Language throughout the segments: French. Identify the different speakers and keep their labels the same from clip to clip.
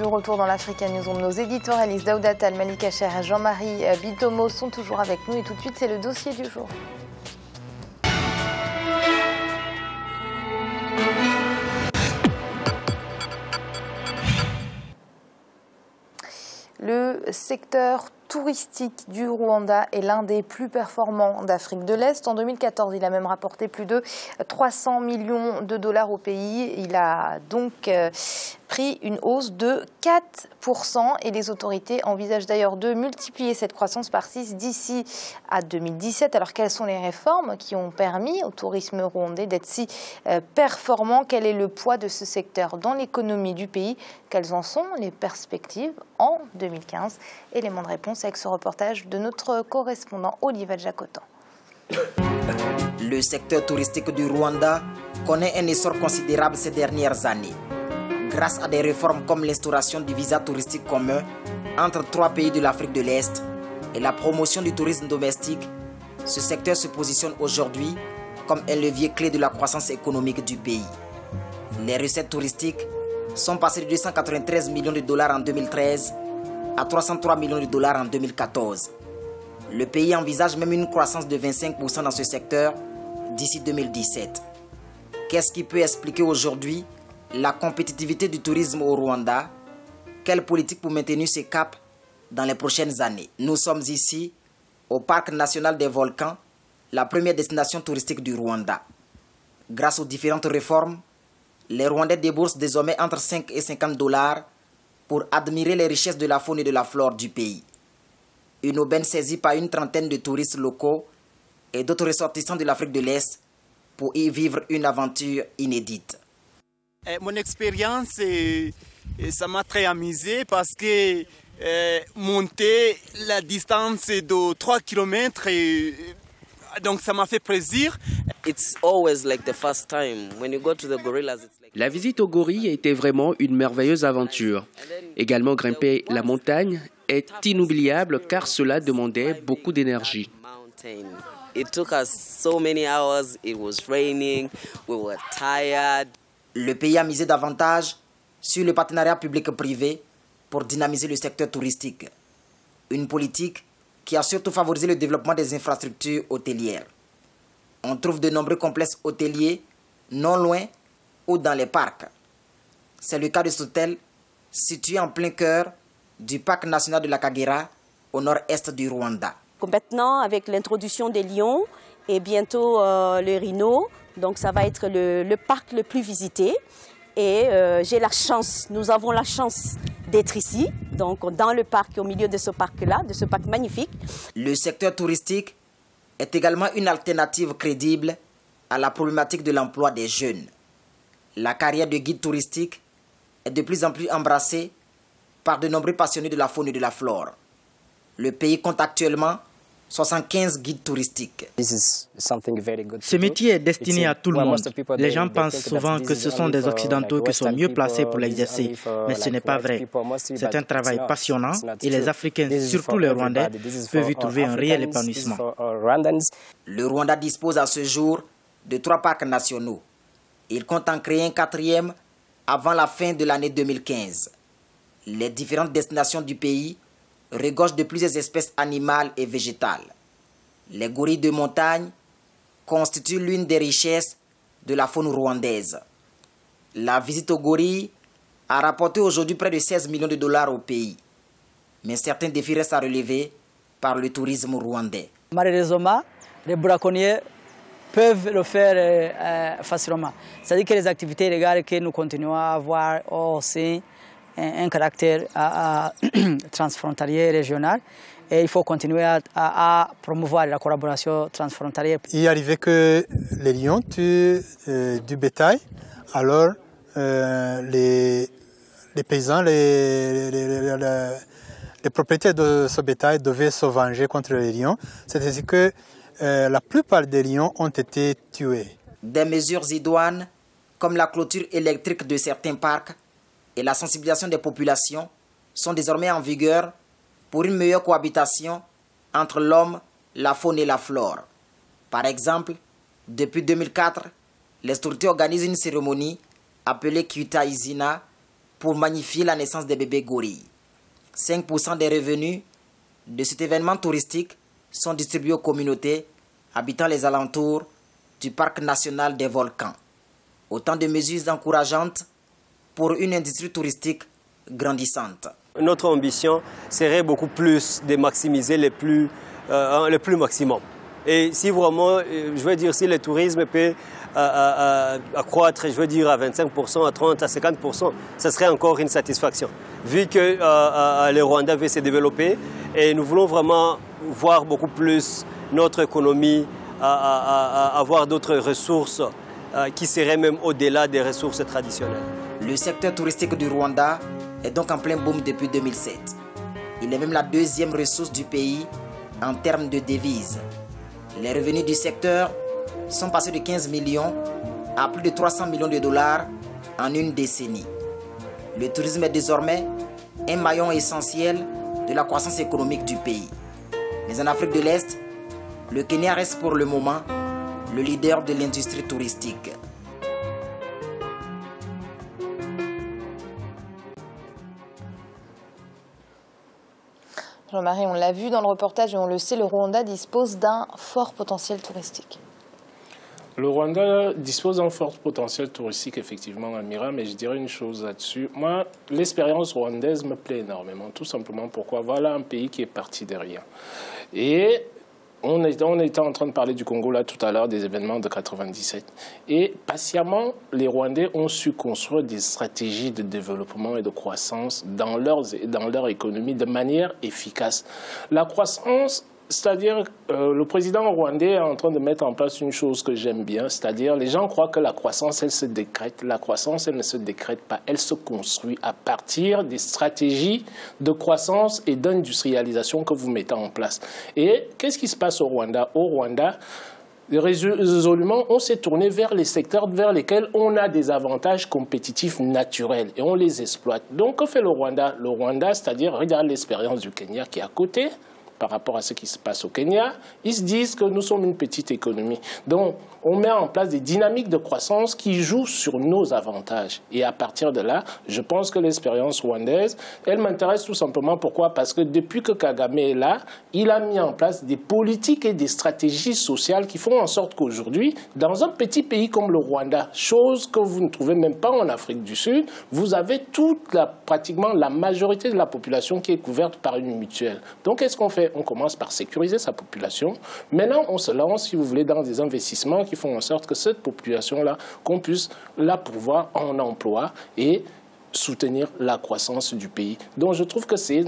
Speaker 1: Le retour dans l'Africa Newsroom. Nos éditorialistes Daouda Tal, Malika Cher et Jean-Marie Bitomo sont toujours avec nous. Et tout de suite, c'est le dossier du jour. Le secteur touristique du Rwanda est l'un des plus performants d'Afrique de l'Est. En 2014, il a même rapporté plus de 300 millions de dollars au pays. Il a donc pris une hausse de 4% et les autorités envisagent d'ailleurs de multiplier cette croissance par 6 d'ici à 2017. Alors quelles sont les réformes qui ont permis au tourisme rwandais d'être si performant? Quel est le poids de ce secteur dans l'économie du pays? Quelles en sont les perspectives en 2015? Élément de réponse avec ce reportage de notre correspondant Olivier Jacotan.
Speaker 2: Le secteur touristique du Rwanda connaît un essor considérable ces dernières années. Grâce à des réformes comme l'instauration du visa touristique commun entre 3 pays de l'Afrique de l'Est et la promotion du tourisme domestique, ce secteur se positionne aujourd'hui comme un levier clé de la croissance économique du pays. Les recettes touristiques sont passées de 293 millions de dollars en 2013 à 303 millions de dollars en 2014. Le pays envisage même une croissance de 25% dans ce secteur d'ici 2017. Qu'est-ce qui peut expliquer aujourd'hui la compétitivité du tourisme au Rwanda? Quelle politique pour maintenir ce cap dans les prochaines années? Nous sommes ici au Parc national des volcans, la première destination touristique du Rwanda. Grâce aux différentes réformes, les Rwandais déboursent désormais entre 5 et 50 dollars pour admirer les richesses de la faune et de la flore du pays. Une aubaine saisie par une trentaine de touristes locaux et d'autres ressortissants de l'Afrique de l'Est pour y vivre une aventure inédite.
Speaker 3: Mon expérience, ça m'a très amusé parce que monter la distance de 3 km, donc ça m'a fait plaisir.
Speaker 4: La visite aux gorilles était vraiment une merveilleuse aventure. Également, grimper la montagne est inoubliable car cela demandait beaucoup d'énergie.
Speaker 2: Le pays a misé davantage sur le partenariat public-privé pour dynamiser le secteur touristique. Une politique qui a surtout favorisé le développement des infrastructures hôtelières. On trouve de nombreux complexes hôteliers non loin ou dans les parcs. C'est le cas de cet hôtel situé en plein cœur du parc national de la Kagera au nord-est du Rwanda.
Speaker 5: Maintenant, avec l'introduction des lions et bientôt le rhino, donc ça va être le parc le plus visité. Et nous avons la chance d'être ici, donc dans le parc, au milieu de ce parc-là, de ce parc magnifique.
Speaker 2: Le secteur touristique est également une alternative crédible à la problématique de l'emploi des jeunes. La carrière de guide touristique est de plus en plus embrassée par de nombreux passionnés de la faune et de la flore. Le pays compte actuellement 75 guides touristiques.
Speaker 6: Ce métier est destiné à tout le monde. Les gens pensent souvent que ce sont des Occidentaux qui sont mieux placés pour l'exercer, mais ce n'est pas vrai. C'est un travail passionnant et les Africains, surtout les Rwandais, peuvent y trouver un réel épanouissement.
Speaker 2: Le Rwanda dispose à ce jour de 3 parcs nationaux. Il compte en créer un 4e avant la fin de l'année 2015. Les différentes destinations du pays regorgent de plusieurs espèces animales et végétales. Les gorilles de montagne constituent l'une des richesses de la faune rwandaise. La visite aux gorilles a rapporté aujourd'hui près de 16 millions de dollars au pays. Mais certains défis restent à relever par le tourisme rwandais.
Speaker 7: Malheureusement, les braconniers peuvent le faire facilement. C'est-à-dire que les activités légales que nous continuons à avoir aussi un caractère transfrontalier régional et il faut continuer à promouvoir la collaboration transfrontalière.
Speaker 8: Il arrivait que les lions tuent du bétail, alors les paysans, les propriétaires de ce bétail devaient se venger contre les lions. C'est-à-dire que la plupart des lions ont été tués.
Speaker 2: Des mesures idoines comme la clôture électrique de certains parcs et la sensibilisation des populations sont désormais en vigueur pour une meilleure cohabitation entre l'homme, la faune et la flore. Par exemple, depuis 2004, les autorités organisent une cérémonie appelée Kyuta Izina pour magnifier la naissance des bébés gorilles. 5% des revenus de cet événement touristique sont distribués aux communautés habitant les alentours du parc national des volcans. Autant de mesures encourageantes pour une industrie touristique grandissante.
Speaker 9: Notre ambition serait beaucoup plus de maximiser le plus maximum. Et si vraiment, je veux dire, si le tourisme peut accroître, je veux dire, à 25%, à 30%, à 50%, ce serait encore une satisfaction. Vu que le Rwanda veut se développer et nous voulons vraiment voir beaucoup plus notre économie, avoir d'autres ressources qui seraient même au-delà des ressources traditionnelles.
Speaker 2: Le secteur touristique du Rwanda est donc en plein boom depuis 2007. Il est même la deuxième ressource du pays en termes de devises. Les revenus du secteur sont passés de 15 millions à plus de 300 millions de dollars en une décennie. Le tourisme est désormais un maillon essentiel de la croissance économique du pays. Mais en Afrique de l'Est, le Kenya reste pour le moment le leader de l'industrie touristique.
Speaker 1: Jean-Marie, on l'a vu dans le reportage et on le sait, le Rwanda dispose d'un fort potentiel touristique.
Speaker 10: Le Rwanda dispose d'un fort potentiel touristique, effectivement, Amira, mais je dirais une chose là-dessus. Moi, l'expérience rwandaise me plaît énormément, tout simplement pourquoi voilà un pays qui est parti de rien. Et on était en train de parler du Congo là tout à l'heure, des événements de 97. Et patiemment, les Rwandais ont su construire des stratégies de développement et de croissance dans leur économie de manière efficace. La croissance, c'est-à-dire le président rwandais est en train de mettre en place une chose que j'aime bien, c'est-à-dire les gens croient que la croissance, elle se décrète. La croissance, elle ne se décrète pas, elle se construit à partir des stratégies de croissance et d'industrialisation que vous mettez en place. Et qu'est-ce qui se passe au Rwanda? Au Rwanda, résolument, on s'est tourné vers les secteurs vers lesquels on a des avantages compétitifs naturels et on les exploite. Donc, que fait le Rwanda? Le Rwanda, c'est-à-dire, regarde l'expérience du Kenya qui est à côté. Par rapport à ce qui se passe au Kenya, ils se disent que nous sommes une petite économie. Donc, on met en place des dynamiques de croissance qui jouent sur nos avantages. Et à partir de là, je pense que l'expérience rwandaise, elle m'intéresse tout simplement. Pourquoi? Parce que depuis que Kagame est là, il a mis en place des politiques et des stratégies sociales qui font en sorte qu'aujourd'hui, dans un petit pays comme le Rwanda, chose que vous ne trouvez même pas en Afrique du Sud, vous avez pratiquement la majorité de la population qui est couverte par une mutuelle. Donc, qu'est-ce qu'on fait? On commence par sécuriser sa population. Maintenant, on se lance, si vous voulez, dans des investissements qui font en sorte que cette population-là, qu'on puisse la pourvoir en emploi et soutenir la croissance du pays. Donc, je trouve que c'est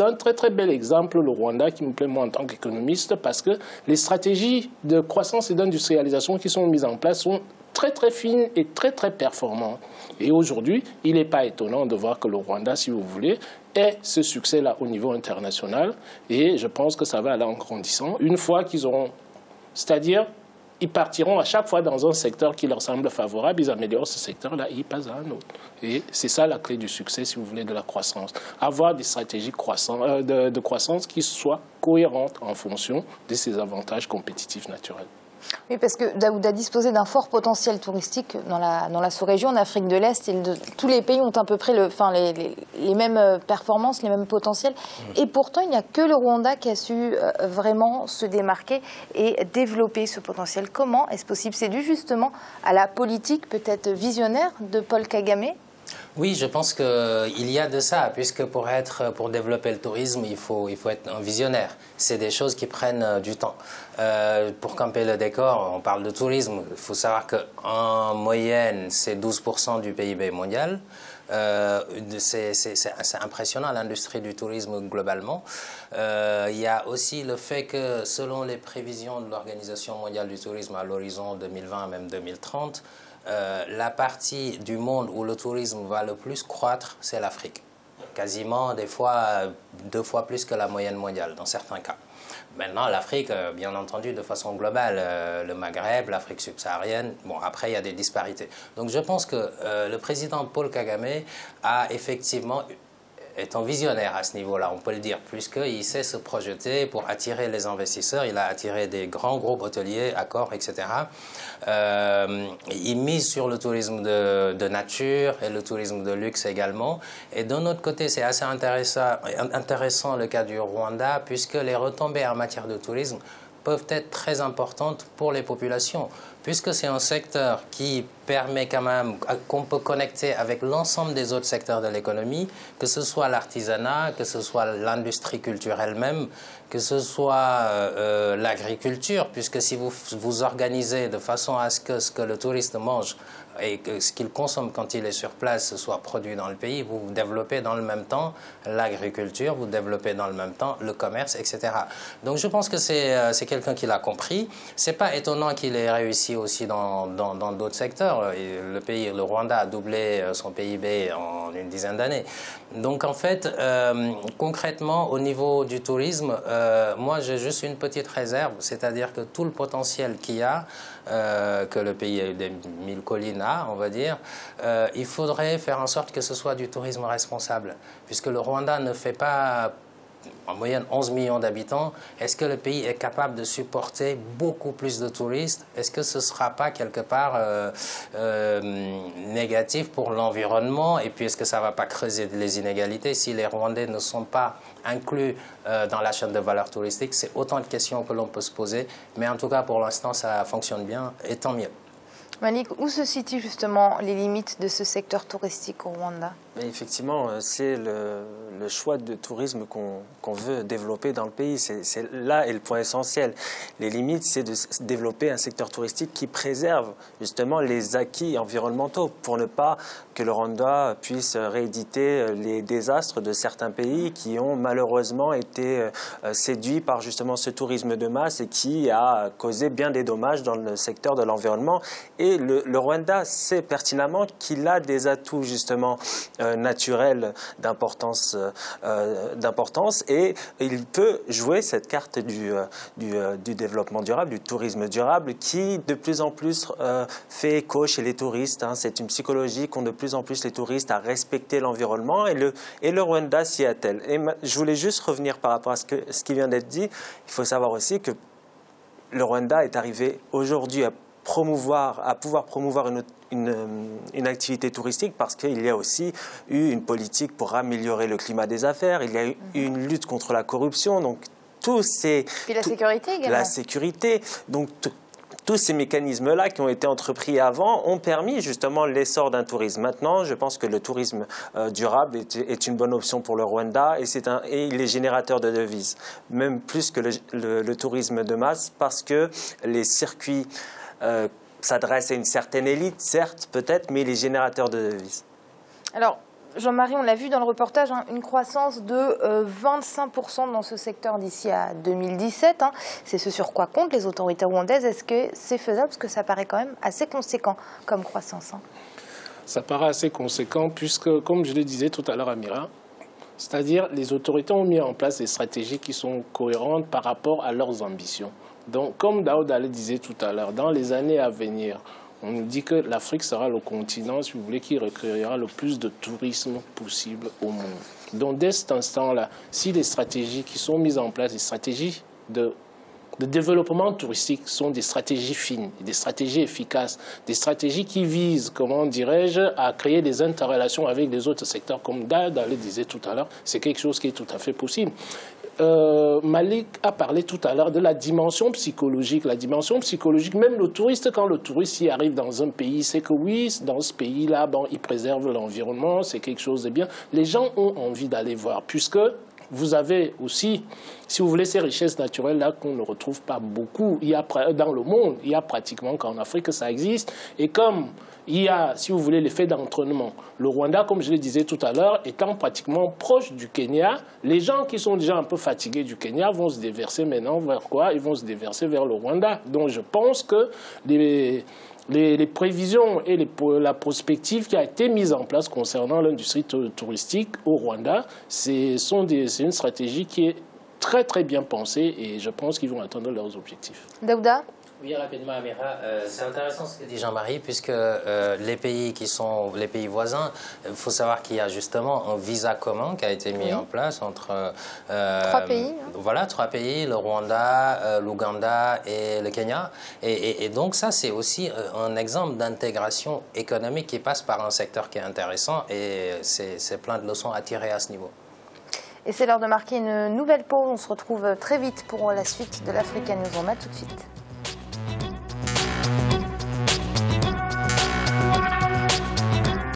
Speaker 10: un très, très bel exemple, le Rwanda, qui me plaît, moi, en tant qu'économiste, parce que les stratégies de croissance et d'industrialisation qui sont mises en place sont très, très fines et très, très performantes. Et aujourd'hui, il n'est pas étonnant de voir que le Rwanda, si vous voulez, ait ce succès-là au niveau international. Et je pense que ça va aller en grandissant. Une fois qu'ils auront... C'est-à-dire, ils partiront à chaque fois dans un secteur qui leur semble favorable, ils améliorent ce secteur-là et ils passent à un autre. Et c'est ça la clé du succès, si vous voulez, de la croissance. Avoir des stratégies de croissance qui soient cohérentes en fonction de ces avantages compétitifs naturels.
Speaker 1: Oui, parce que Daouda disposait d'un fort potentiel touristique dans la sous-région, en Afrique de l'Est. Tous les pays ont à peu près les mêmes performances, les mêmes potentiels. Et pourtant, il n'y a que le Rwanda qui a su vraiment se démarquer et développer ce potentiel. Comment est-ce possible? C'est dû justement à la politique peut-être visionnaire de Paul Kagame?
Speaker 11: Oui, je pense qu'il y a de ça, puisque pour développer le tourisme, il faut être un visionnaire. C'est des choses qui prennent du temps. Pour camper le décor, on parle de tourisme. Il faut savoir qu'en moyenne, c'est 12% du PIB mondial. C'est impressionnant, l'industrie du tourisme globalement. Il y a aussi le fait que, selon les prévisions de l'Organisation mondiale du tourisme à l'horizon 2020, même 2030, la partie du monde où le tourisme va le plus croître, c'est l'Afrique. Quasiment, des fois, 2 fois plus que la moyenne mondiale, dans certains cas. Maintenant, l'Afrique, bien entendu, de façon globale, le Maghreb, l'Afrique subsaharienne, bon, après, il y a des disparités. Donc, je pense que le président Paul Kagame a effectivement un visionnaire à ce niveau-là, on peut le dire, puisqu'il sait se projeter pour attirer les investisseurs. Il a attiré des grands groupes hôteliers, Accor, etc. Il mise sur le tourisme de nature et le tourisme de luxe également. Et d'un autre côté, c'est assez intéressant le cas du Rwanda, puisque les retombées en matière de tourisme peuvent être très importantes pour les populations, puisque c'est un secteur qui permet quand même qu'on peut connecter avec l'ensemble des autres secteurs de l'économie, que ce soit l'artisanat, que ce soit l'industrie culturelle même, que ce soit l'agriculture, puisque si vous vous organisez de façon à ce que le touriste mange et que ce qu'il consomme quand il est sur place soit produit dans le pays, vous développez dans le même temps l'agriculture, vous développez dans le même temps le commerce, etc. Donc je pense que c'est quelqu'un qui l'a compris. C'est pas étonnant qu'il ait réussi aussi dans d'autres secteurs. Et le Rwanda a doublé son PIB en une dizaine d'années. Donc en fait, concrètement, au niveau du tourisme, moi j'ai juste une petite réserve, c'est-à-dire que tout le potentiel qu'il y a, que le pays a eu des 1000 collines à, on va dire, il faudrait faire en sorte que ce soit du tourisme responsable, puisque le Rwanda ne fait pas en moyenne 11 millions d'habitants. Est-ce que le pays est capable de supporter beaucoup plus de touristes? Est-ce que ce ne sera pas quelque part négatif pour l'environnement? Et puis est-ce que ça ne va pas creuser les inégalités si les Rwandais ne sont pas inclus dans la chaîne de valeur touristique? C'est autant de questions que l'on peut se poser. Mais en tout cas, pour l'instant, ça fonctionne bien et tant mieux.
Speaker 1: Malik, où se situent justement les limites de ce secteur touristique au Rwanda?
Speaker 12: Effectivement, c'est le choix de tourisme qu'on veut développer dans le pays. C'est là est le point essentiel. Les limites, c'est de développer un secteur touristique qui préserve justement les acquis environnementaux pour ne pas que le Rwanda puisse rééditer les désastres de certains pays qui ont malheureusement été séduits par justement ce tourisme de masse et qui a causé bien des dommages dans le secteur de l'environnement. Et le Rwanda sait pertinemment qu'il a des atouts justement naturels d'importance et il peut jouer cette carte du développement durable, du tourisme durable qui de plus en plus fait écho chez les touristes. C'est une psychologie qu'ont de plus en plus les touristes à respecter l'environnement et le Rwanda s'y attelle. Et je voulais juste revenir par rapport à ce qui vient d'être dit. Il faut savoir aussi que le Rwanda est arrivé aujourd'hui à pouvoir promouvoir une activité touristique parce qu'il y a aussi eu une politique pour améliorer le climat des affaires, il y a eu une lutte contre la corruption, donc tous ces...
Speaker 1: Puis la sécurité également.
Speaker 12: La sécurité, donc tous ces mécanismes-là qui ont été entrepris avant ont permis justement l'essor d'un tourisme. Maintenant, je pense que le tourisme durable est une bonne option pour le Rwanda et il est générateur de devises, même plus que le tourisme de masse parce que les circuits s'adresse à une certaine élite, certes, peut-être, mais il est générateur de devises.
Speaker 1: Alors, Jean-Marie, on l'a vu dans le reportage, une croissance de 25% dans ce secteur d'ici à 2017. C'est ce sur quoi comptent les autorités rwandaises. Est-ce que c'est faisable? Parce que ça paraît quand même assez conséquent comme croissance.
Speaker 10: Ça paraît assez conséquent puisque, comme je le disais tout à l'heure, Amira, c'est-à-dire les autorités ont mis en place des stratégies qui sont cohérentes par rapport à leurs ambitions. Donc, comme Daoud le disait tout à l'heure, dans les années à venir, on nous dit que l'Afrique sera le continent, si vous voulez, qui recueillera le plus de tourisme possible au monde. Donc, dès cet instant-là, si les stratégies qui sont mises en place, les stratégies de développement touristique sont des stratégies fines, des stratégies efficaces, des stratégies qui visent, comment dirais-je, à créer des interrelations avec les autres secteurs, comme Daoud le disait tout à l'heure, c'est quelque chose qui est tout à fait possible. Malik a parlé tout à l'heure de la dimension psychologique. La dimension psychologique, même le touriste, quand le touriste y arrive dans un pays, c'est que oui, dans ce pays-là, bon, il préserve l'environnement, c'est quelque chose de bien. Les gens ont envie d'aller voir, puisque vous avez aussi, si vous voulez, ces richesses naturelles-là qu'on ne retrouve pas beaucoup. Il y a, dans le monde, il y a pratiquement qu'en Afrique, ça existe. Et comme il y a, si vous voulez, l'effet d'entraînement. Le Rwanda, comme je le disais tout à l'heure, étant pratiquement proche du Kenya, les gens qui sont déjà un peu fatigués du Kenya vont se déverser maintenant vers quoi? Ils vont se déverser vers le Rwanda. Donc je pense que les prévisions et la prospective qui a été mise en place concernant l'industrie touristique au Rwanda, c'est une stratégie qui est très très bien pensée et je pense qu'ils vont atteindre leurs objectifs.
Speaker 1: Daouda?
Speaker 11: Oui, rapidement, Amira. C'est intéressant ce que dit Jean-Marie, puisque les pays qui sont les pays voisins, il faut savoir qu'il y a justement un visa commun qui a été mis en place entre
Speaker 1: 3 pays.
Speaker 11: Voilà, 3 pays, le Rwanda, l'Ouganda et le Kenya. Et donc ça, c'est aussi un exemple d'intégration économique qui passe par un secteur qui est intéressant, et c'est plein de leçons à tirer à ce niveau.
Speaker 1: Et c'est l'heure de marquer une nouvelle pause. On se retrouve très vite pour la suite de l'Africa News. On a tout de suite.